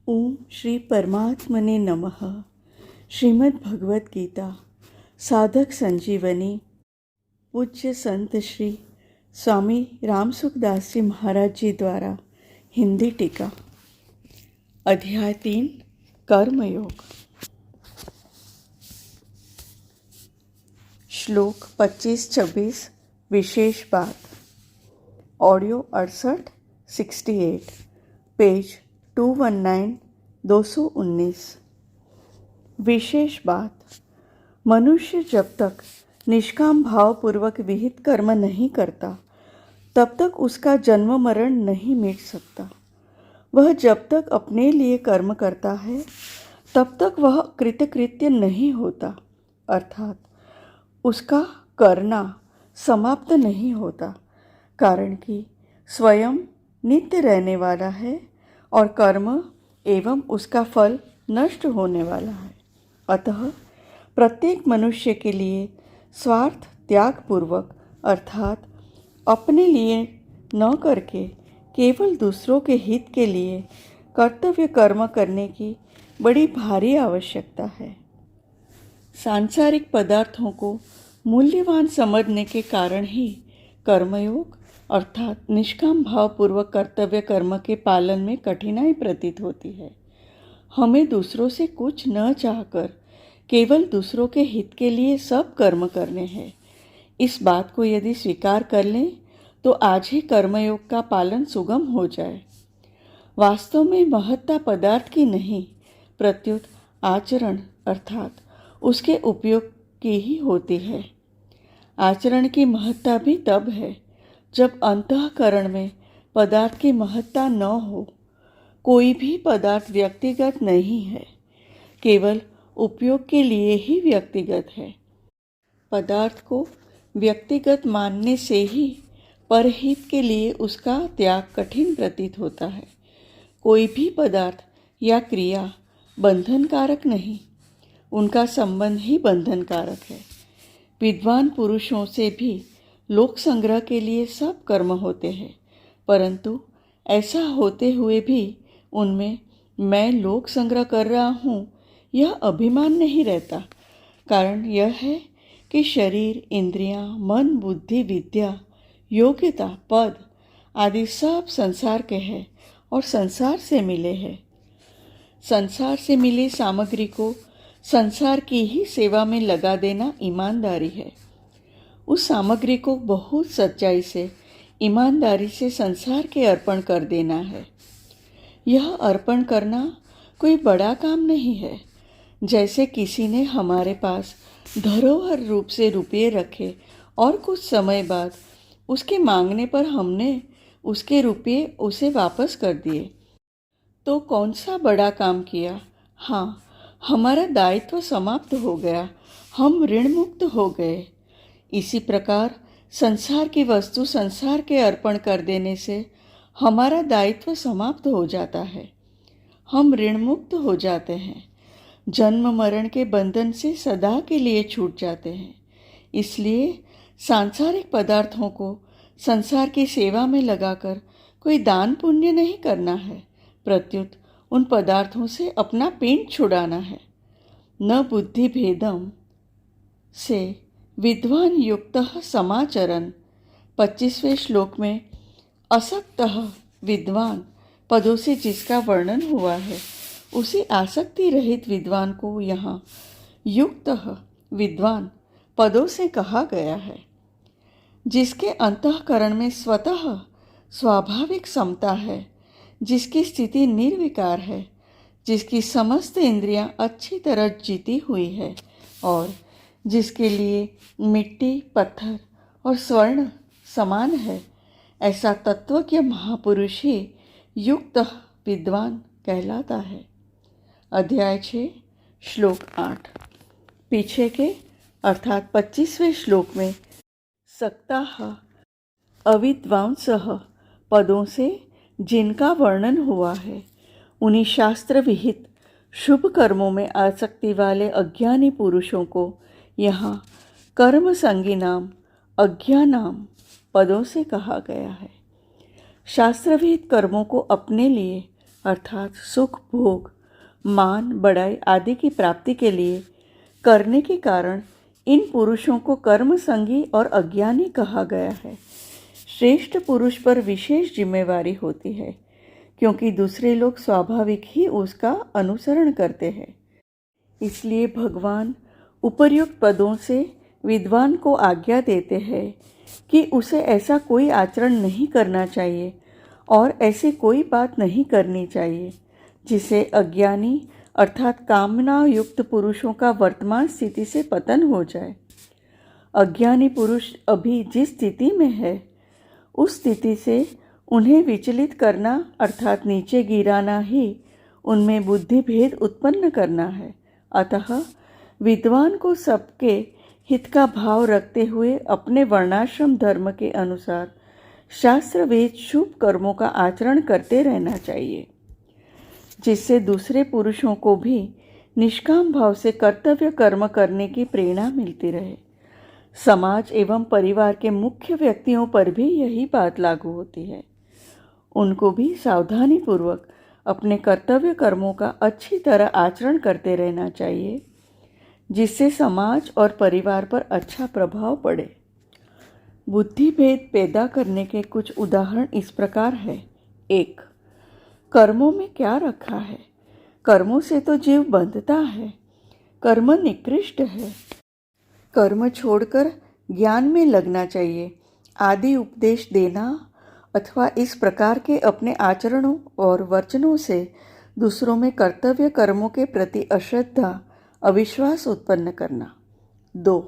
ओम श्री परमात्मने नमः। श्रीमद् भगवत गीता साधक संजीवनी पूज्य संत श्री स्वामी रामसुखदास जी महाराज जी द्वारा हिंदी टीका। अध्याय 3 कर्मयोग। श्लोक 25-26 विशेष बात। Audio 68-68 page 219-219। विशेष बात। मनुष्य जब तक निष्काम भाव पूर्वक विहित कर्म नहीं करता तब तक उसका जन्म मरण नहीं मिट सकता। वह जब तक अपने लिए कर्म करता है तब तक वह कृतकृत्य नहीं होता, अर्थात उसका करना समाप्त नहीं होता, कारण कि स्वयं नित्य रहने वाला है और कर्म एवं उसका फल नष्ट होने वाला है। अतः प्रत्येक मनुष्य के लिए स्वार्थ त्याग पूर्वक, अर्थात अपने लिए न करके केवल दूसरों के हित के लिए कर्तव्य कर्म करने की बड़ी भारी आवश्यकता है। सांसारिक पदार्थों को मूल्यवान समझने के कारण ही कर्मयोग अर्थात निष्काम भाव पूर्वक कर्तव्य कर्म के पालन में कठिनाई प्रतीत होती है। हमें दूसरों से कुछ न चाहकर केवल दूसरों के हित के लिए सब कर्म करने हैं। इस बात को यदि स्वीकार कर लें तो आज ही कर्मयोग का पालन सुगम हो जाए। वास्तव में महत्ता पदार्थ की नहीं, प्रत्युत आचरण अर्थात उसके उपयोग की ही होती है। आचरण की महत्ता भी तब है जब अंतःकरण में पदार्थ की महत्ता न हो। कोई भी पदार्थ व्यक्तिगत नहीं है, केवल उपयोग के लिए ही व्यक्तिगत है। पदार्थ को व्यक्तिगत मानने से ही परहित के लिए उसका त्याग कठिन प्रतीत होता है। कोई भी पदार्थ या क्रिया बंधनकारक नहीं, उनका संबंध ही बंधनकारक है। विद्वान पुरुषों से भी लोक संग्रह के लिए सब कर्म होते हैं, परंतु ऐसा होते हुए भी उनमें मैं लोक संग्रह कर रहा हूँ यह अभिमान नहीं रहता। कारण यह है कि शरीर, इंद्रियां, मन, बुद्धि, विद्या, योग्यता, पद आदि सब संसार के हैं और संसार से मिले हैं। संसार से मिली सामग्री को संसार की ही सेवा में लगा देना ईमानदारी है। उस सामग्री को बहुत सच्चाई से, ईमानदारी से संसार के अर्पण कर देना है। यह अर्पण करना कोई बड़ा काम नहीं है। जैसे किसी ने हमारे पास धरोहर रूप से रुपये रखे और कुछ समय बाद उसके मांगने पर हमने उसके रुपये उसे वापस कर दिए, तो कौन सा बड़ा काम किया? हाँ, हमारा दायित्व समाप्त हो गया, हम ऋण मुक्त हो गए। इसी प्रकार संसार की वस्तु संसार के अर्पण कर देने से हमारा दायित्व समाप्त हो जाता है, हम ऋण मुक्त हो जाते हैं, जन्म मरण के बंधन से सदा के लिए छूट जाते हैं। इसलिए सांसारिक पदार्थों को संसार की सेवा में लगाकर कोई दान पुण्य नहीं करना है, प्रत्युत उन पदार्थों से अपना पेट छुड़ाना है। न बुद्धि भेदम से विद्वान युक्तः समाचरन् 25वें श्लोक में असक्तः विद्वान पदों से जिसका वर्णन हुआ है उसी आसक्ति रहित विद्वान को यहाँ युक्तः विद्वान पदों से कहा गया है। जिसके अंतःकरण में स्वतः स्वाभाविक समता है, जिसकी स्थिति निर्विकार है, जिसकी समस्त इंद्रियां अच्छी तरह जीती हुई है और जिसके लिए मिट्टी, पत्थर और स्वर्ण समान है, ऐसा तत्वज्ञ महापुरुष ही युक्त विद्वान कहलाता है। अध्याय 6 श्लोक 8। पीछे के अर्थात 25वें श्लोक में सक्ताः अविद्वांसः पदों से जिनका वर्णन हुआ है उन्हीं शास्त्र विहित शुभ कर्मों में आसक्ति वाले अज्ञानी पुरुषों को यहाँ कर्म संगीनाम अज्ञानाम पदों से कहा गया है। शास्त्रविहित कर्मों को अपने लिए अर्थात सुख, भोग, मान, बड़ाई आदि की प्राप्ति के लिए करने के कारण इन पुरुषों को कर्मसंगी और अज्ञानी कहा गया है। श्रेष्ठ पुरुष पर विशेष जिम्मेवारी होती है, क्योंकि दूसरे लोग स्वाभाविक ही उसका अनुसरण करते हैं। इसलिए भगवान उपर्युक्त पदों से विद्वान को आज्ञा देते हैं कि उसे ऐसा कोई आचरण नहीं करना चाहिए और ऐसी कोई बात नहीं करनी चाहिए जिससे अज्ञानी अर्थात कामना युक्त पुरुषों का वर्तमान स्थिति से पतन हो जाए। अज्ञानी पुरुष अभी जिस स्थिति में है उस स्थिति से उन्हें विचलित करना अर्थात नीचे गिराना ही उनमें बुद्धि भेद उत्पन्न करना है। अतः विद्वान को सबके हित का भाव रखते हुए अपने वर्णाश्रम धर्म के अनुसार शास्त्र वेद शुभ कर्मों का आचरण करते रहना चाहिए, जिससे दूसरे पुरुषों को भी निष्काम भाव से कर्तव्य कर्म करने की प्रेरणा मिलती रहे। समाज एवं परिवार के मुख्य व्यक्तियों पर भी यही बात लागू होती है। उनको भी सावधानी पूर्वक अपने कर्तव्य कर्मों का अच्छी तरह आचरण करते रहना चाहिए, जिससे समाज और परिवार पर अच्छा प्रभाव पड़े। बुद्धि भेद पैदा करने के कुछ उदाहरण इस प्रकार है। 1. कर्मों में क्या रखा है? कर्मों से तो जीव बंधता है। कर्म निकृष्ट है। कर्म छोड़कर ज्ञान में लगना चाहिए आदि उपदेश देना अथवा इस प्रकार के अपने आचरणों और वचनों से दूसरों में कर्तव्य कर्मों के प्रति अश्रद्धा अविश्वास उत्पन्न करना। 2.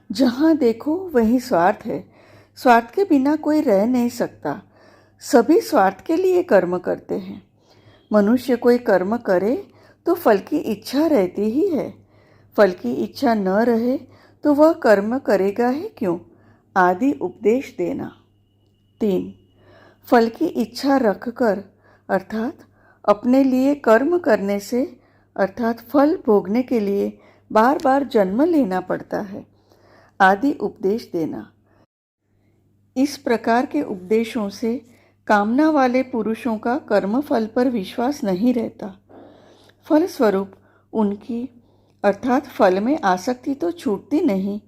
जहाँ देखो वहीं स्वार्थ है। स्वार्थ के बिना कोई रह नहीं सकता। सभी स्वार्थ के लिए कर्म करते हैं। मनुष्य कोई कर्म करे तो फल की इच्छा रहती ही है। फल की इच्छा न रहे तो वह कर्म करेगा ही क्यों आदि उपदेश देना। 3. फल की इच्छा रखकर अर्थात अपने लिए कर्म करने से अर्थात फल भोगने के लिए बार बार जन्म लेना पड़ता है आदि उपदेश देना। इस प्रकार के उपदेशों से कामना वाले पुरुषों का कर्म फल पर विश्वास नहीं रहता। फलस्वरूप उनकी अर्थात फल में आसक्ति तो छूटती नहीं,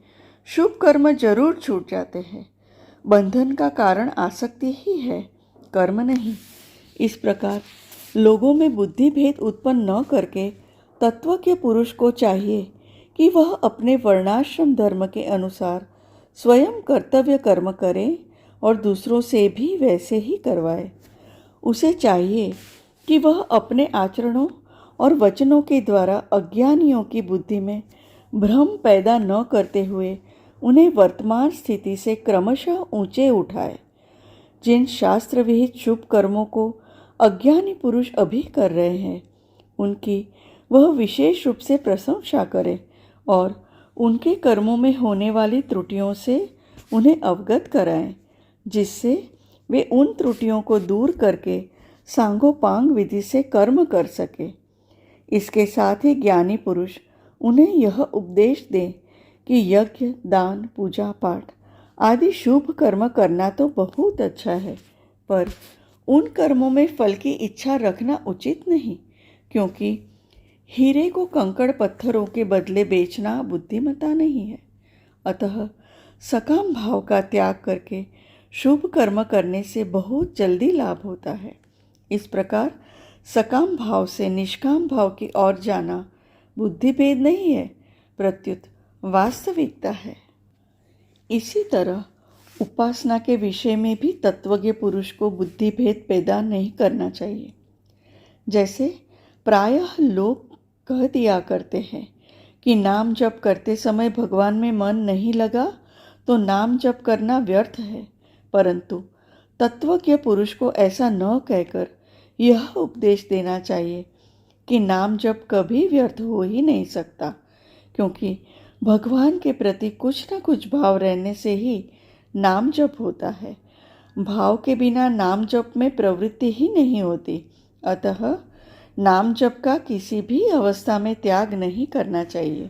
शुभ कर्म जरूर छूट जाते हैं। बंधन का कारण आसक्ति ही है, कर्म नहीं। इस प्रकार लोगों में बुद्धि भेद उत्पन्न न करके तत्वज्ञ पुरुष को चाहिए कि वह अपने वर्णाश्रम धर्म के अनुसार स्वयं कर्तव्य कर्म करे और दूसरों से भी वैसे ही करवाए। उसे चाहिए कि वह अपने आचरणों और वचनों के द्वारा अज्ञानियों की बुद्धि में भ्रम पैदा न करते हुए उन्हें वर्तमान स्थिति से क्रमशः ऊंचे उठाए। जिन शास्त्र विहित शुभ कर्मों को अज्ञानी पुरुष अभी कर रहे हैं उनकी वह विशेष रूप से प्रशंसा करे और उनके कर्मों में होने वाली त्रुटियों से उन्हें अवगत कराएं, जिससे वे उन त्रुटियों को दूर करके सांगोपांग विधि से कर्म कर सके। इसके साथ ही ज्ञानी पुरुष उन्हें यह उपदेश दें कि यज्ञ, दान, पूजा पाठ आदि शुभ कर्म करना तो बहुत अच्छा है, पर उन कर्मों में फल की इच्छा रखना उचित नहीं, क्योंकि हीरे को कंकड़ पत्थरों के बदले बेचना बुद्धिमत्ता नहीं है। अतः सकाम भाव का त्याग करके शुभ कर्म करने से बहुत जल्दी लाभ होता है। इस प्रकार सकाम भाव से निष्काम भाव की ओर जाना बुद्धि भेद नहीं है, प्रत्युत वास्तविकता है। इसी तरह उपासना के विषय में भी तत्वज्ञ पुरुष को बुद्धि भेद पैदा नहीं करना चाहिए। जैसे प्रायः लोग कह दिया करते हैं कि नाम जप करते समय भगवान में मन नहीं लगा तो नाम जप करना व्यर्थ है, परंतु तत्वज्ञ पुरुष को ऐसा न कहकर यह उपदेश देना चाहिए कि नाम जप कभी व्यर्थ हो ही नहीं सकता, क्योंकि भगवान के प्रति कुछ न कुछ भाव रहने से ही नाम जप होता है। भाव के बिना नाम जप में प्रवृत्ति ही नहीं होती। अतः नाम जप का किसी भी अवस्था में त्याग नहीं करना चाहिए।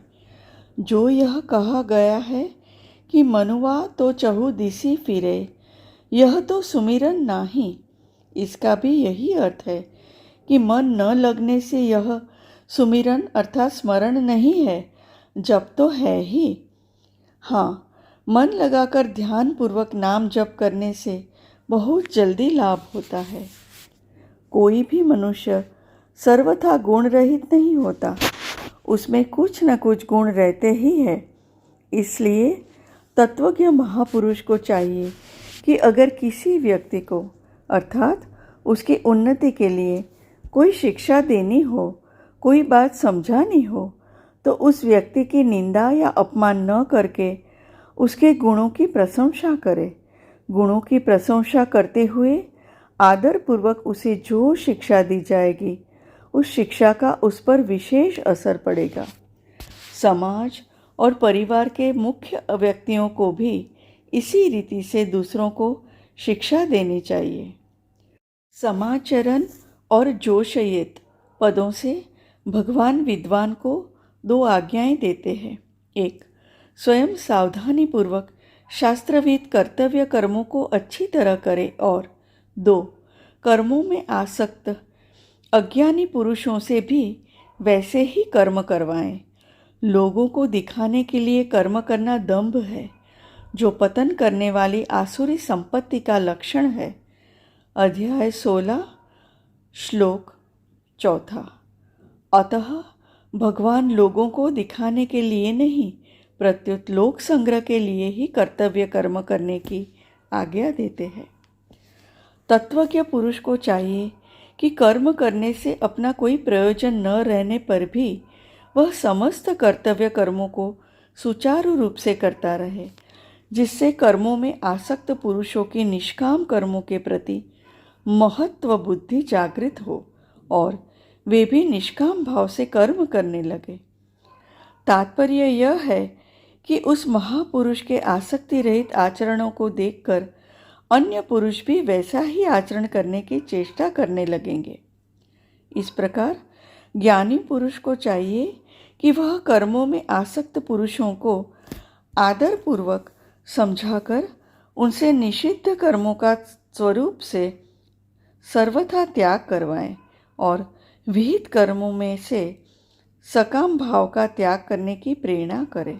जो यह कहा गया है कि मनुआ तो चहु दिसी फिरे, यह तो सुमिरन नाही, इसका भी यही अर्थ है कि मन न लगने से यह सुमिरन अर्थात स्मरण नहीं है, जप तो है ही। हाँ, मन लगाकर ध्यान पूर्वक नाम जप करने से बहुत जल्दी लाभ होता है। कोई भी मनुष्य सर्वथा गुण रहित नहीं होता, उसमें कुछ न कुछ गुण रहते ही है। इसलिए तत्वज्ञ महापुरुष को चाहिए कि अगर किसी व्यक्ति को अर्थात उसकी उन्नति के लिए कोई शिक्षा देनी हो, कोई बात समझानी हो, तो उस व्यक्ति की निंदा या अपमान न करके उसके गुणों की प्रशंसा करे। गुणों की प्रशंसा करते हुए आदरपूर्वक उसे जो शिक्षा दी जाएगी, उस शिक्षा का उस पर विशेष असर पड़ेगा। समाज और परिवार के मुख्य व्यक्तियों को भी इसी रीति से दूसरों को शिक्षा देनी चाहिए। समाचरण और जोशयेत पदों से भगवान विद्वान को 2 आज्ञाएं देते हैं। 1. स्वयं सावधानी पूर्वक शास्त्रविद कर्तव्य कर्मों को अच्छी तरह करे और 2. कर्मों में आसक्त अज्ञानी पुरुषों से भी वैसे ही कर्म करवाएं। लोगों को दिखाने के लिए कर्म करना दंभ है, जो पतन करने वाली आसुरी संपत्ति का लक्षण है। अध्याय 16 श्लोक 4। अतः भगवान लोगों को दिखाने के लिए नहीं, प्रत्युत लोक संग्रह के लिए ही कर्तव्य कर्म करने की आज्ञा देते हैं। तत्वज्ञ पुरुष को चाहिए कि कर्म करने से अपना कोई प्रयोजन न रहने पर भी वह समस्त कर्तव्य कर्मों को सुचारू रूप से करता रहे, जिससे कर्मों में आसक्त पुरुषों की निष्काम कर्मों के प्रति महत्व बुद्धि जागृत हो और वे भी निष्काम भाव से कर्म करने लगे। तात्पर्य यह है कि उस महापुरुष के आसक्ति रहित आचरणों को देखकर अन्य पुरुष भी वैसा ही आचरण करने की चेष्टा करने लगेंगे। इस प्रकार ज्ञानी पुरुष को चाहिए कि वह कर्मों में आसक्त पुरुषों को आदरपूर्वक समझाकर उनसे निषिद्ध कर्मों का स्वरूप से सर्वथा त्याग करवाएं और विहित कर्मों में से सकाम भाव का त्याग करने की प्रेरणा करें।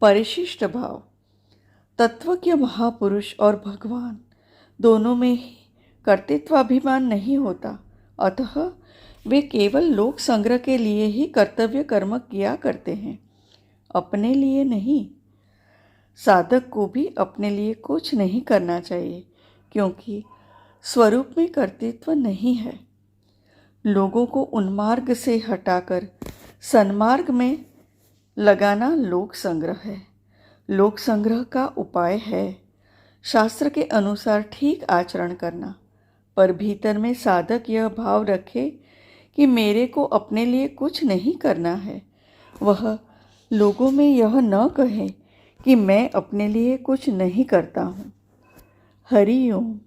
परिशिष्ट भाव तत्वज्ञ महापुरुष और भगवान दोनों में ही कर्तृत्वाभिमान नहीं होता, अतः वे केवल लोक संग्रह के लिए ही कर्तव्य कर्म किया करते हैं, अपने लिए नहीं। साधक को भी अपने लिए कुछ नहीं करना चाहिए, क्योंकि स्वरूप में कर्तृत्व नहीं है। लोगों को उन्मार्ग से हटाकर सन्मार्ग में लगाना लोक संग्रह है। लोक संग्रह का उपाय है शास्त्र के अनुसार ठीक आचरण करना, पर भीतर में साधक यह भाव रखे कि मेरे को अपने लिए कुछ नहीं करना है। वह लोगों में यह न कहे कि मैं अपने लिए कुछ नहीं करता हूँ। हरि ओम।